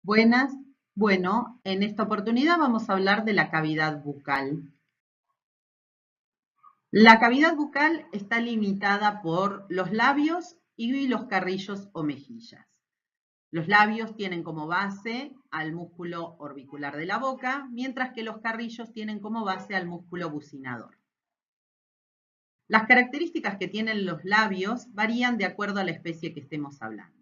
Buenas. Bueno, en esta oportunidad vamos a hablar de la cavidad bucal. La cavidad bucal está limitada por los labios y los carrillos o mejillas. Los labios tienen como base al músculo orbicular de la boca, mientras que los carrillos tienen como base al músculo bucinador. Las características que tienen los labios varían de acuerdo a la especie que estemos hablando.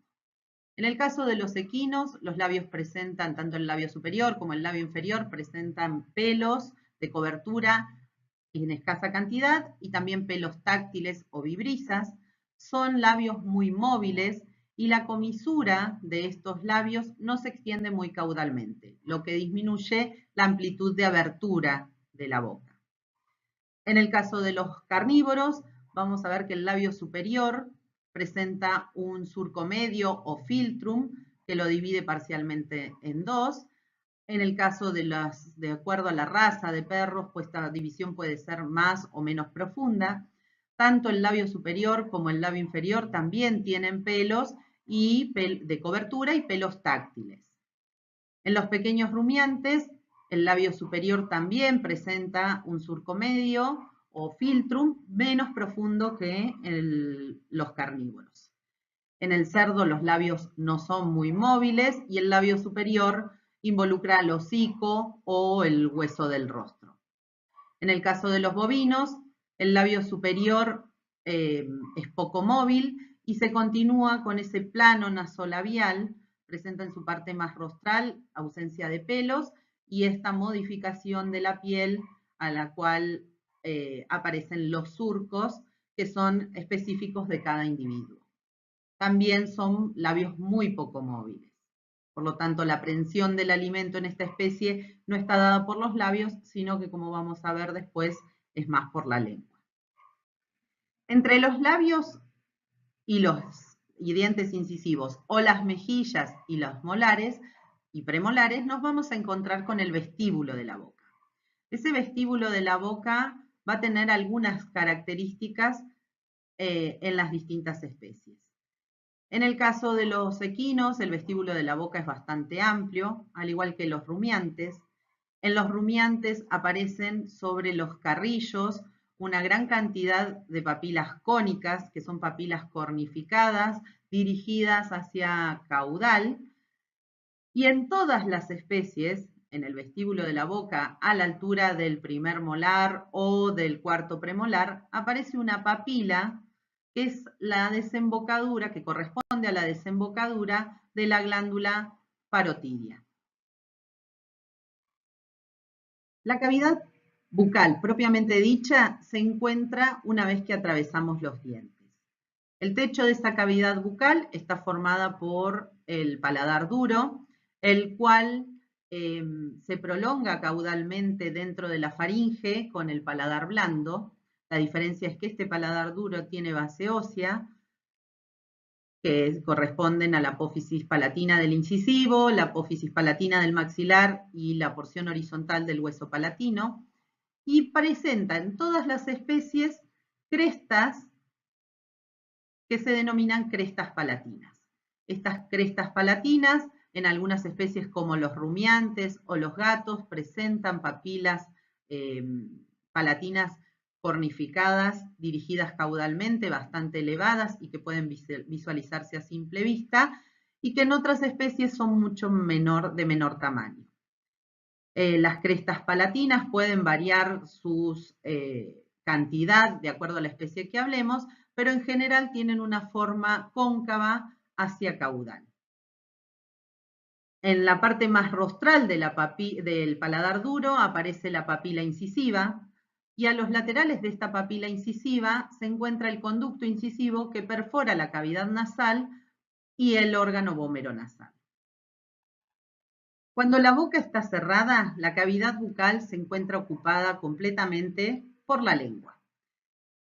En el caso de los equinos, los labios presentan, tanto el labio superior como el labio inferior, presentan pelos de cobertura en escasa cantidad y también pelos táctiles o vibrisas. Son labios muy móviles y la comisura de estos labios no se extiende muy caudalmente, lo que disminuye la amplitud de abertura de la boca. En el caso de los carnívoros, vamos a ver que el labio superior presenta un surco medio o filtrum que lo divide parcialmente en dos. En el caso de acuerdo a la raza de perros, pues esta división puede ser más o menos profunda. Tanto el labio superior como el labio inferior también tienen pelos de cobertura y pelos táctiles. En los pequeños rumiantes, el labio superior también presenta un surco medio o filtrum menos profundo que los carnívoros. En el cerdo los labios no son muy móviles y el labio superior involucra el hocico o el hueso del rostro. En el caso de los bovinos, el labio superior es poco móvil y se continúa con ese plano nasolabial, presenta en su parte más rostral ausencia de pelos y esta modificación de la piel a la cual aparecen los surcos que son específicos de cada individuo. También son labios muy poco móviles. Por lo tanto, la aprehensión del alimento en esta especie no está dada por los labios, sino que, como vamos a ver después, es más por la lengua. Entre los labios y los dientes incisivos o las mejillas y los molares y premolares, nos vamos a encontrar con el vestíbulo de la boca. Ese vestíbulo de la boca va a tener algunas características en las distintas especies. En el caso de los equinos, el vestíbulo de la boca es bastante amplio, al igual que los rumiantes. En los rumiantes aparecen sobre los carrillos una gran cantidad de papilas cónicas, que son papilas cornificadas, dirigidas hacia caudal. Y en todas las especies, en el vestíbulo de la boca, a la altura del primer molar o del cuarto premolar, aparece una papila que es la desembocadura, que corresponde a la desembocadura de la glándula parotidia. La cavidad bucal propiamente dicha se encuentra una vez que atravesamos los dientes. El techo de esta cavidad bucal está formada por el paladar duro, el cual se prolonga caudalmente dentro de la faringe con el paladar blando. La diferencia es que este paladar duro tiene base ósea, que corresponden a la apófisis palatina del incisivo, la apófisis palatina del maxilar y la porción horizontal del hueso palatino, y presenta en todas las especies crestas que se denominan crestas palatinas. Estas crestas palatinas, en algunas especies como los rumiantes o los gatos, presentan papilas palatinas cornificadas, dirigidas caudalmente, bastante elevadas y que pueden visualizarse a simple vista, y que en otras especies son mucho de menor tamaño. Las crestas palatinas pueden variar su cantidad de acuerdo a la especie que hablemos, pero en general tienen una forma cóncava hacia caudal. En la parte más rostral del paladar duro aparece la papila incisiva, y a los laterales de esta papila incisiva se encuentra el conducto incisivo que perfora la cavidad nasal y el órgano vómero nasal. Cuando la boca está cerrada, la cavidad bucal se encuentra ocupada completamente por la lengua.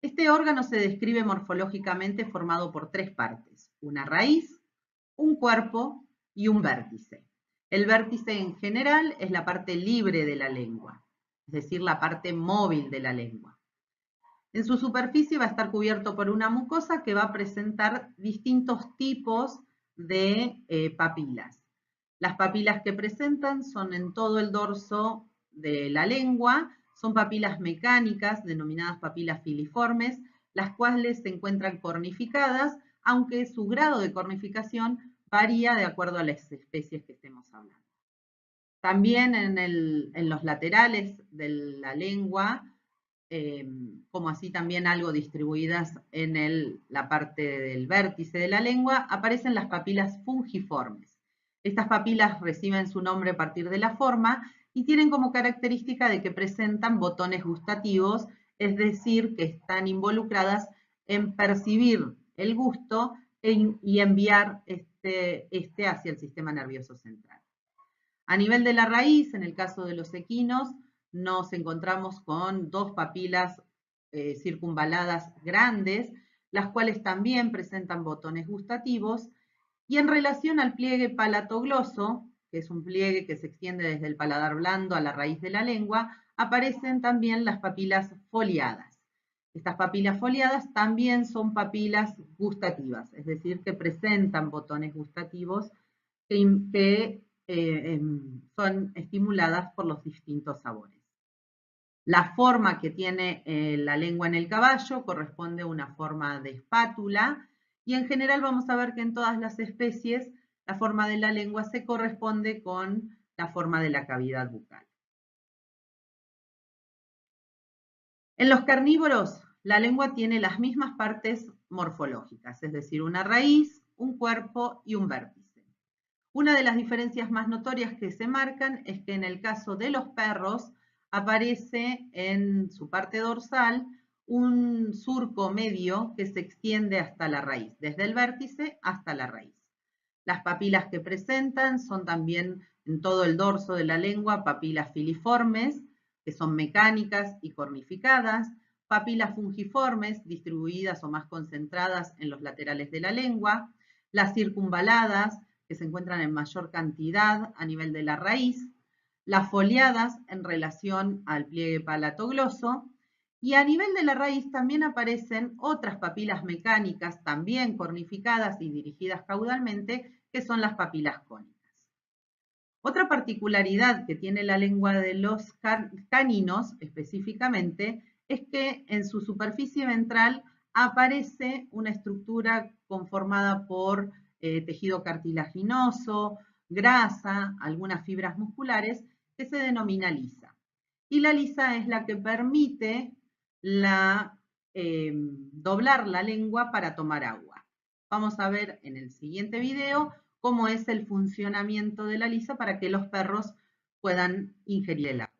Este órgano se describe morfológicamente formado por tres partes: una raíz, un cuerpo y un vértice. El vértice en general es la parte libre de la lengua, es decir, la parte móvil de la lengua. En su superficie va a estar cubierto por una mucosa que va a presentar distintos tipos de papilas. Las papilas que presentan son en todo el dorso de la lengua, son papilas mecánicas, denominadas papilas filiformes, las cuales se encuentran cornificadas, aunque su grado de cornificación varía de acuerdo a las especies que estemos hablando. También en los laterales de la lengua, como así también algo distribuidas en la parte del vértice de la lengua, aparecen las papilas fungiformes. Estas papilas reciben su nombre a partir de la forma y tienen como característica de que presentan botones gustativos, es decir, que están involucradas en percibir el gusto y enviar este hacia el sistema nervioso central. A nivel de la raíz, en el caso de los equinos, nos encontramos con dos papilas circunvaladas grandes, las cuales también presentan botones gustativos, y en relación al pliegue palatogloso, que es un pliegue que se extiende desde el paladar blando a la raíz de la lengua, aparecen también las papilas foliadas. Estas papilas foliadas también son papilas gustativas, es decir, que presentan botones gustativos que son estimuladas por los distintos sabores. La forma que tiene la lengua en el caballo corresponde a una forma de espátula y en general vamos a ver que en todas las especies la forma de la lengua se corresponde con la forma de la cavidad bucal. En los carnívoros, la lengua tiene las mismas partes morfológicas, es decir, una raíz, un cuerpo y un vértice. Una de las diferencias más notorias que se marcan es que en el caso de los perros aparece en su parte dorsal un surco medio que se extiende hasta la raíz, desde el vértice hasta la raíz. Las papilas que presentan son también en todo el dorso de la lengua papilas filiformes, que son mecánicas y cornificadas, papilas fungiformes, distribuidas o más concentradas en los laterales de la lengua, las circunvaladas, que se encuentran en mayor cantidad a nivel de la raíz, las foliadas en relación al pliegue palatogloso, y a nivel de la raíz también aparecen otras papilas mecánicas, también cornificadas y dirigidas caudalmente, que son las papilas cónicas. Otra particularidad que tiene la lengua de los caninos específicamente es que en su superficie ventral aparece una estructura conformada por tejido cartilaginoso, grasa, algunas fibras musculares, que se denomina lisa. Y la lisa es la que permite doblar la lengua para tomar agua. Vamos a ver en el siguiente video cómo es el funcionamiento de la lisa para que los perros puedan ingerir el agua.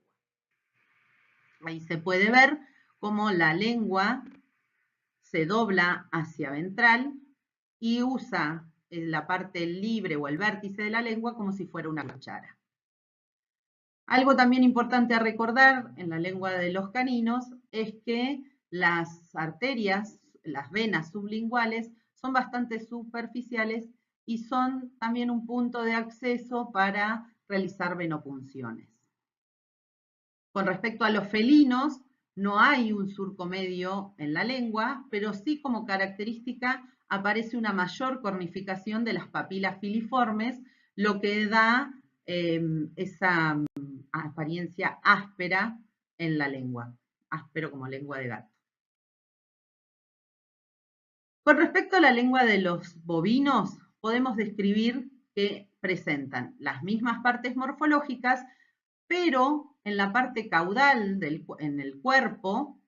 Ahí se puede ver cómo la lengua se dobla hacia ventral y usa la parte libre o el vértice de la lengua como si fuera una cuchara. Algo también importante a recordar en la lengua de los caninos es que las arterias, las venas sublinguales, son bastante superficiales y son también un punto de acceso para realizar venopunciones. Con respecto a los felinos, no hay un surco medio en la lengua, pero sí como característica aparece una mayor cornificación de las papilas filiformes, lo que da esa apariencia áspera en la lengua, áspero como lengua de gato. Con respecto a la lengua de los bovinos, podemos describir que presentan las mismas partes morfológicas, pero en la parte caudal, en el cuerpo,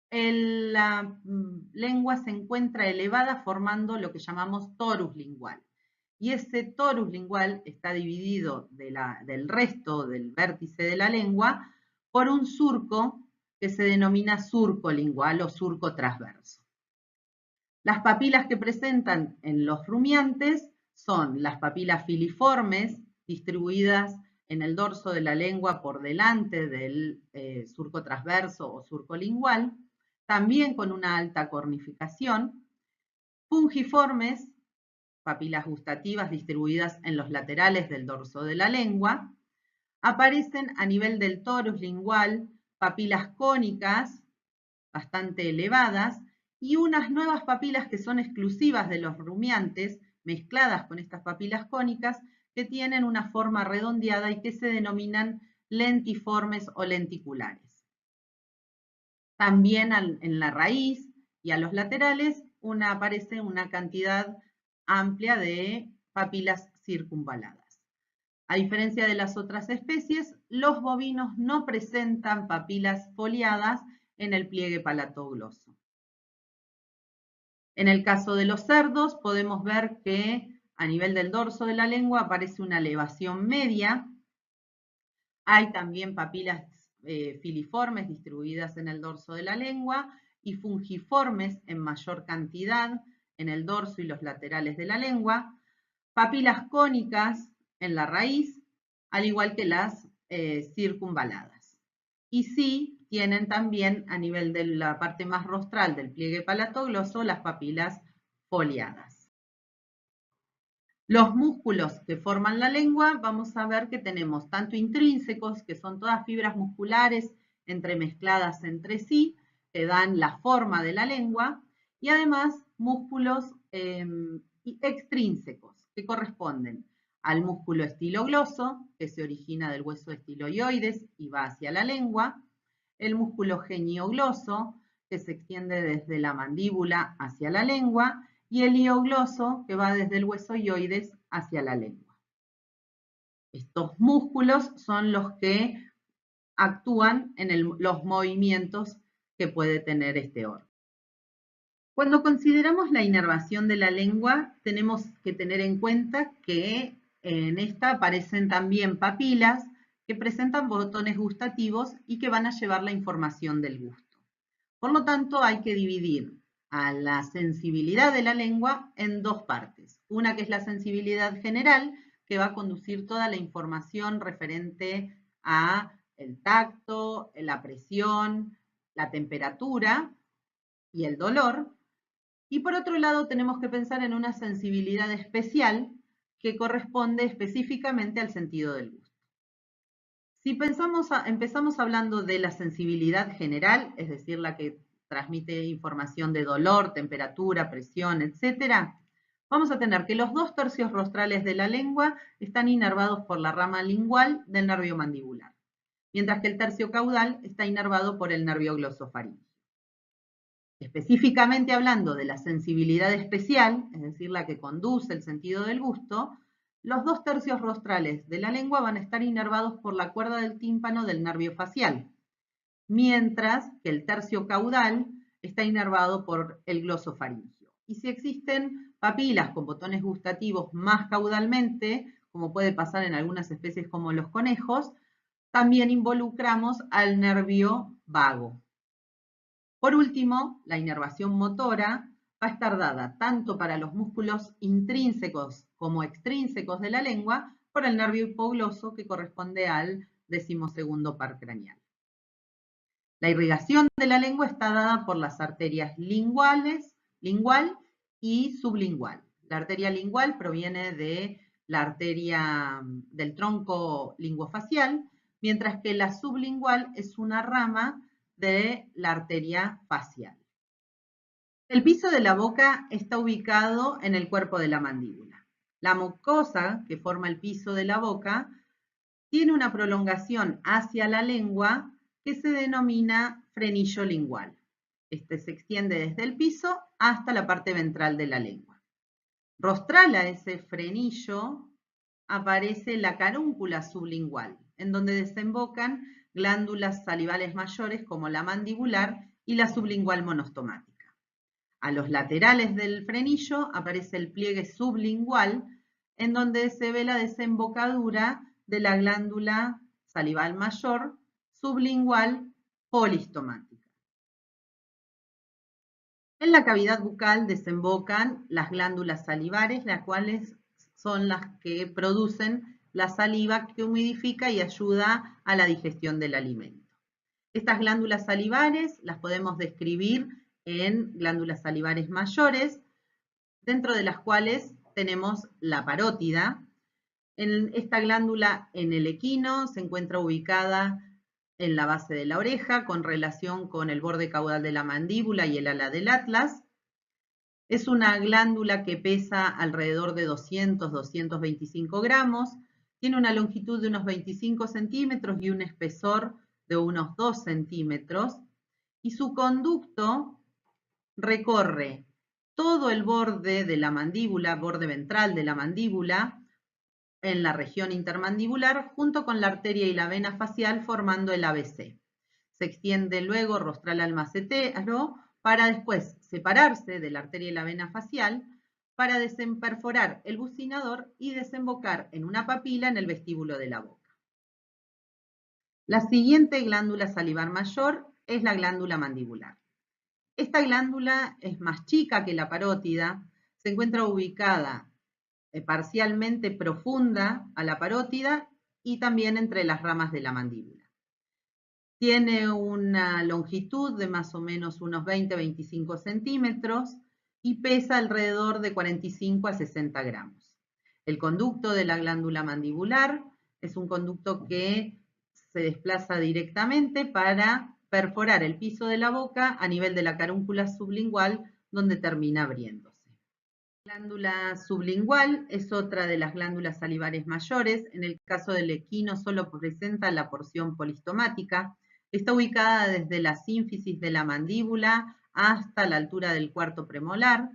la lengua se encuentra elevada formando lo que llamamos torus lingual. Y ese torus lingual está dividido del resto del vértice de la lengua por un surco que se denomina surco lingual o surco transverso. Las papilas que presentan en los rumiantes son las papilas filiformes, distribuidas en el dorso de la lengua por delante del surco transverso o surco lingual, también con una alta cornificación, fungiformes, papilas gustativas distribuidas en los laterales del dorso de la lengua, aparecen a nivel del torus lingual papilas cónicas bastante elevadas y unas nuevas papilas que son exclusivas de los rumiantes, mezcladas con estas papilas cónicas, que tienen una forma redondeada y que se denominan lentiformes o lenticulares. También en la raíz y a los laterales aparece una cantidad amplia de papilas circunvaladas. A diferencia de las otras especies, los bovinos no presentan papilas foliadas en el pliegue palatogloso. En el caso de los cerdos, podemos ver que a nivel del dorso de la lengua aparece una elevación media. Hay también papilas filiformes distribuidas en el dorso de la lengua y fungiformes en mayor cantidad en el dorso y los laterales de la lengua. Papilas cónicas en la raíz, al igual que las circunvaladas. Y sí tienen también a nivel de la parte más rostral del pliegue palatogloso las papilas foliadas. Los músculos que forman la lengua, vamos a ver que tenemos tanto intrínsecos, que son todas fibras musculares entremezcladas entre sí, que dan la forma de la lengua, y además músculos extrínsecos, que corresponden al músculo estilogloso, que se origina del hueso estiloioides y va hacia la lengua, el músculo geniogloso, que se extiende desde la mandíbula hacia la lengua, y el hiogloso, que va desde el hueso ioides hacia la lengua. Estos músculos son los que actúan en los movimientos que puede tener este órgano. Cuando consideramos la inervación de la lengua, tenemos que tener en cuenta que en esta aparecen también papilas que presentan botones gustativos y que van a llevar la información del gusto. Por lo tanto, hay que dividir a la sensibilidad de la lengua en dos partes. Una que es la sensibilidad general, que va a conducir toda la información referente a el tacto, la presión, la temperatura y el dolor. Y por otro lado, tenemos que pensar en una sensibilidad especial que corresponde específicamente al sentido del gusto. Si empezamos hablando de la sensibilidad general, es decir, la que transmite información de dolor, temperatura, presión, etc., vamos a tener que los 2 tercios rostrales de la lengua están inervados por la rama lingual del nervio mandibular, mientras que el tercio caudal está inervado por el nervio glosofaríngeo. Específicamente hablando de la sensibilidad especial, es decir, la que conduce el sentido del gusto, los 2 tercios rostrales de la lengua van a estar inervados por la cuerda del tímpano del nervio facial, mientras que el tercio caudal está inervado por el glosofaringio. Y si existen papilas con botones gustativos más caudalmente, como puede pasar en algunas especies como los conejos, también involucramos al nervio vago. Por último, la inervación motora va a estar dada tanto para los músculos intrínsecos como extrínsecos de la lengua por el nervio hipogloso que corresponde al 12º par craneal. La irrigación de la lengua está dada por las arterias lingual y sublingual. La arteria lingual proviene de la arteria del tronco linguofacial, mientras que la sublingual es una rama de la arteria facial. El piso de la boca está ubicado en el cuerpo de la mandíbula. La mucosa que forma el piso de la boca tiene una prolongación hacia la lengua que se denomina frenillo lingual. Este se extiende desde el piso hasta la parte ventral de la lengua. Rostral a ese frenillo aparece la carúncula sublingual, en donde desembocan glándulas salivales mayores como la mandibular y la sublingual monostomática. A los laterales del frenillo aparece el pliegue sublingual, en donde se ve la desembocadura de la glándula salival mayor sublingual polistomática. En la cavidad bucal desembocan las glándulas salivares, las cuales son las que producen la saliva que humidifica y ayuda a la digestión del alimento. Estas glándulas salivares las podemos describir en glándulas salivares mayores, dentro de las cuales tenemos la parótida. En esta glándula en el equino se encuentra ubicada en la base de la oreja, con relación con el borde caudal de la mandíbula y el ala del atlas. Es una glándula que pesa alrededor de 200-225 gramos, tiene una longitud de unos 25 centímetros y un espesor de unos 2 centímetros, y su conducto recorre todo el borde de la mandíbula, borde ventral de la mandíbula, en la región intermandibular, junto con la arteria y la vena facial, formando el ABC. Se extiende luego rostral al macetero para después separarse de la arteria y la vena facial para perforar el bucinador y desembocar en una papila en el vestíbulo de la boca. La siguiente glándula salivar mayor es la glándula mandibular. Esta glándula es más chica que la parótida, se encuentra ubicada parcialmente profunda a la parótida y también entre las ramas de la mandíbula. Tiene una longitud de más o menos unos 20-25 centímetros y pesa alrededor de 45 a 60 gramos. El conducto de la glándula mandibular es un conducto que se desplaza directamente para perforar el piso de la boca a nivel de la carúncula sublingual, donde termina abriéndose. La glándula sublingual es otra de las glándulas salivares mayores. En el caso del equino solo presenta la porción polistomática. Está ubicada desde la sínfisis de la mandíbula hasta la altura del cuarto premolar.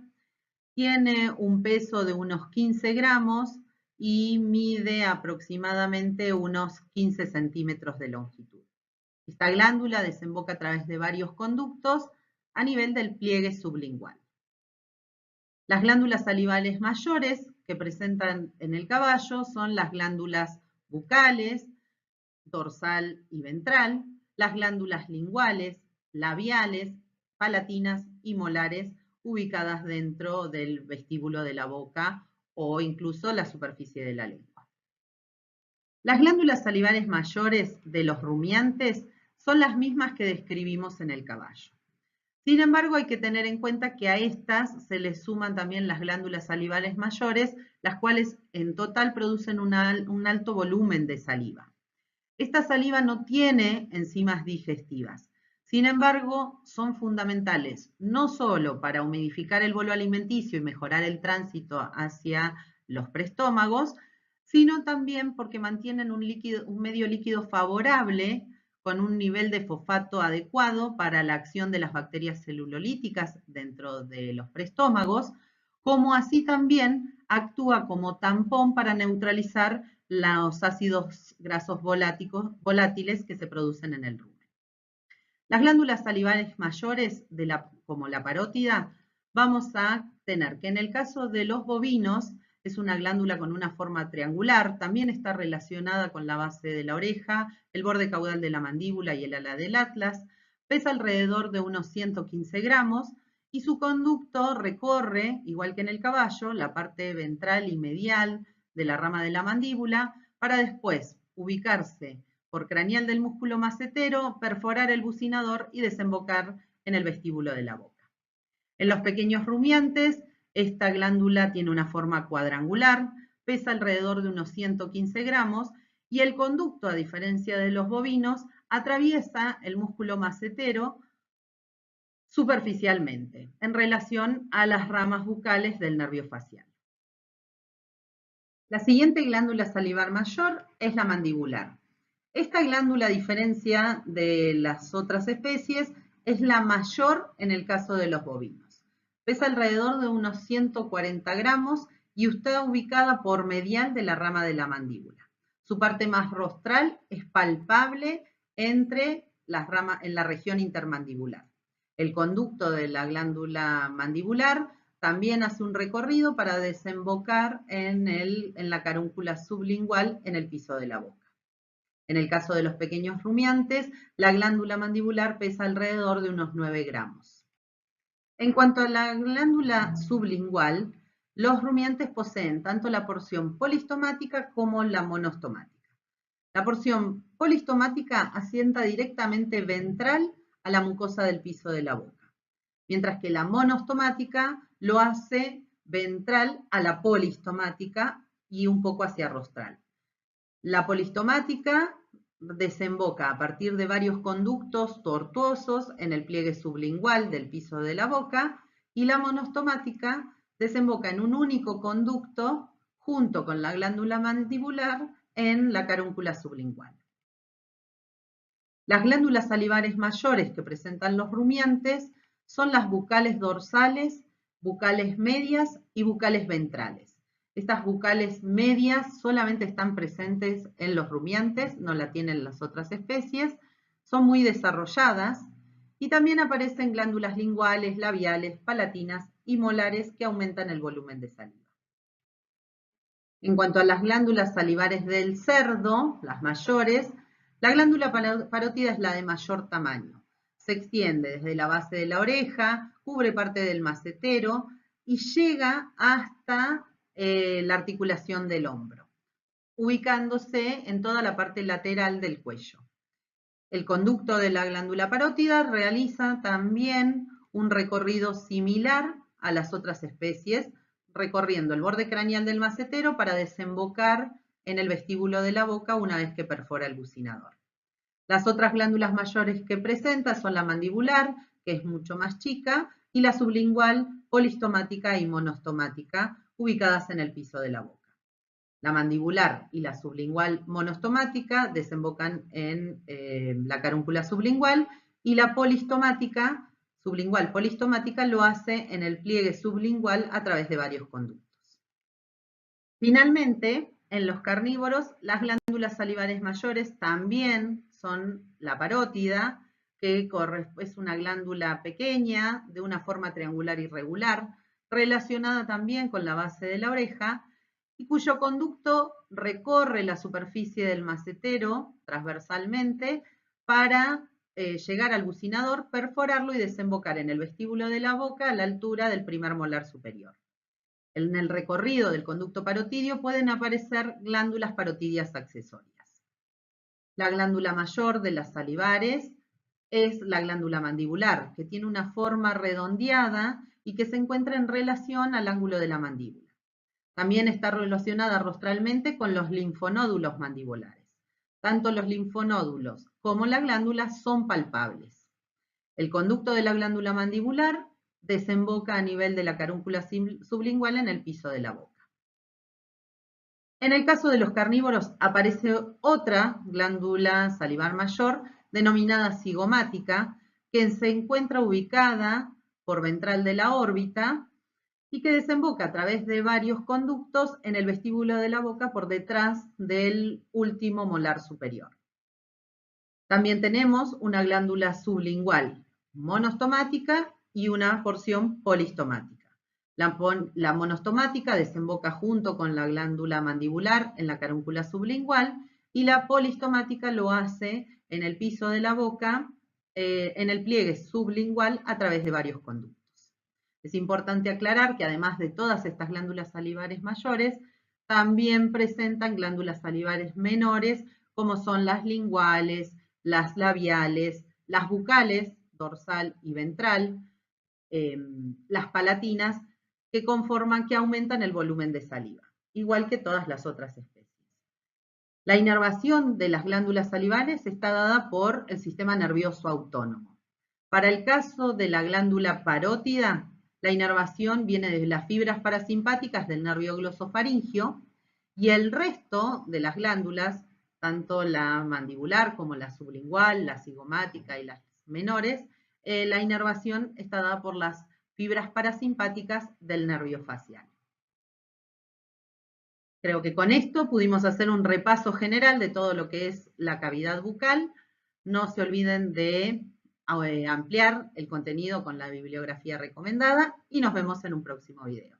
Tiene un peso de unos 15 gramos y mide aproximadamente unos 15 centímetros de longitud. Esta glándula desemboca a través de varios conductos a nivel del pliegue sublingual. Las glándulas salivales mayores que presentan en el caballo son las glándulas bucales, dorsal y ventral, las glándulas linguales, labiales, palatinas y molares ubicadas dentro del vestíbulo de la boca o incluso la superficie de la lengua. Las glándulas salivares mayores de los rumiantes son las mismas que describimos en el caballo. Sin embargo, hay que tener en cuenta que a estas se les suman también las glándulas salivales mayores, las cuales en total producen un alto volumen de saliva. Esta saliva no tiene enzimas digestivas. Sin embargo, son fundamentales no solo para humidificar el bolo alimenticio y mejorar el tránsito hacia los preestómagos, sino también porque mantienen un medio líquido favorable con un nivel de fosfato adecuado para la acción de las bacterias celulolíticas dentro de los preestómagos, como así también actúa como tampón para neutralizar los ácidos grasos volátiles que se producen en el rumen. Las glándulas salivares mayores, como la parótida, vamos a tener que en el caso de los bovinos es una glándula con una forma triangular, también está relacionada con la base de la oreja, el borde caudal de la mandíbula y el ala del atlas, pesa alrededor de unos 115 gramos y su conducto recorre, igual que en el caballo, la parte ventral y medial de la rama de la mandíbula para después ubicarse por craneal del músculo macetero, perforar el bucinador y desembocar en el vestíbulo de la boca. En los pequeños rumiantes, esta glándula tiene una forma cuadrangular, pesa alrededor de unos 115 gramos y el conducto, a diferencia de los bovinos, atraviesa el músculo macetero superficialmente en relación a las ramas bucales del nervio facial. La siguiente glándula salivar mayor es la mandibular. Esta glándula, a diferencia de las otras especies, es la mayor en el caso de los bovinos. Pesa alrededor de unos 140 gramos y está ubicada por medial de la rama de la mandíbula. Su parte más rostral es palpable en la región intermandibular. El conducto de la glándula mandibular también hace un recorrido para desembocar en la carúncula sublingual en el piso de la boca. En el caso de los pequeños rumiantes, la glándula mandibular pesa alrededor de unos 9 gramos. En cuanto a la glándula sublingual, los rumiantes poseen tanto la porción polistomática como la monostomática. La porción polistomática asienta directamente ventral a la mucosa del piso de la boca, mientras que la monostomática lo hace ventral a la polistomática y un poco hacia rostral. La polistomática desemboca a partir de varios conductos tortuosos en el pliegue sublingual del piso de la boca y la monostomática desemboca en un único conducto junto con la glándula mandibular en la carúncula sublingual. Las glándulas salivares mayores que presentan los rumiantes son las bucales dorsales, bucales medias y bucales ventrales. Estas bucales medias solamente están presentes en los rumiantes, no la tienen las otras especies, son muy desarrolladas y también aparecen glándulas linguales, labiales, palatinas y molares que aumentan el volumen de saliva. En cuanto a las glándulas salivares del cerdo, las mayores, la glándula parótida es la de mayor tamaño. Se extiende desde la base de la oreja, cubre parte del macetero y llega hasta la articulación del hombro, ubicándose en toda la parte lateral del cuello. El conducto de la glándula parótida realiza también un recorrido similar a las otras especies, recorriendo el borde craneal del macetero para desembocar en el vestíbulo de la boca una vez que perfora el bucinador. Las otras glándulas mayores que presenta son la mandibular, que es mucho más chica, y la sublingual, polistomática y monostomática, ubicadas en el piso de la boca. La mandibular y la sublingual monostomática desembocan en la carúncula sublingual y la polistomática, sublingual polistomática, lo hace en el pliegue sublingual a través de varios conductos. Finalmente, en los carnívoros, las glándulas salivares mayores también son la parótida, que es una glándula pequeña, de una forma triangular irregular, relacionada también con la base de la oreja, y cuyo conducto recorre la superficie del macetero transversalmente para llegar al bucinador, perforarlo y desembocar en el vestíbulo de la boca a la altura del primer molar superior. En el recorrido del conducto parotidio pueden aparecer glándulas parotidias accesorias. La glándula mayor de las salivares es la glándula mandibular, que tiene una forma redondeada y que se encuentra en relación al ángulo de la mandíbula. También está relacionada rostralmente con los linfonódulos mandibulares. Tanto los linfonódulos como la glándula son palpables. El conducto de la glándula mandibular desemboca a nivel de la carúncula sublingual en el piso de la boca. En el caso de los carnívoros aparece otra glándula salivar mayor denominada cigomática, que se encuentra ubicada por ventral de la órbita y que desemboca a través de varios conductos en el vestíbulo de la boca por detrás del último molar superior. También tenemos una glándula sublingual monostomática y una porción polistomática. La monostomática desemboca junto con la glándula mandibular en la carúncula sublingual y la polistomática lo hace en el piso de la boca, en el pliegue sublingual a través de varios conductos. Es importante aclarar que además de todas estas glándulas salivares mayores, también presentan glándulas salivares menores, como son las linguales, las labiales, las bucales, dorsal y ventral, las palatinas, que aumentan el volumen de saliva, igual que todas las otras especies. La inervación de las glándulas salivares está dada por el sistema nervioso autónomo. Para el caso de la glándula parótida, la inervación viene de las fibras parasimpáticas del nervio glosofaringio y el resto de las glándulas, tanto la mandibular como la sublingual, la cigomática y las menores, la inervación está dada por las fibras parasimpáticas del nervio facial. Creo que con esto pudimos hacer un repaso general de todo lo que es la cavidad bucal. No se olviden de ampliar el contenido con la bibliografía recomendada y nos vemos en un próximo video.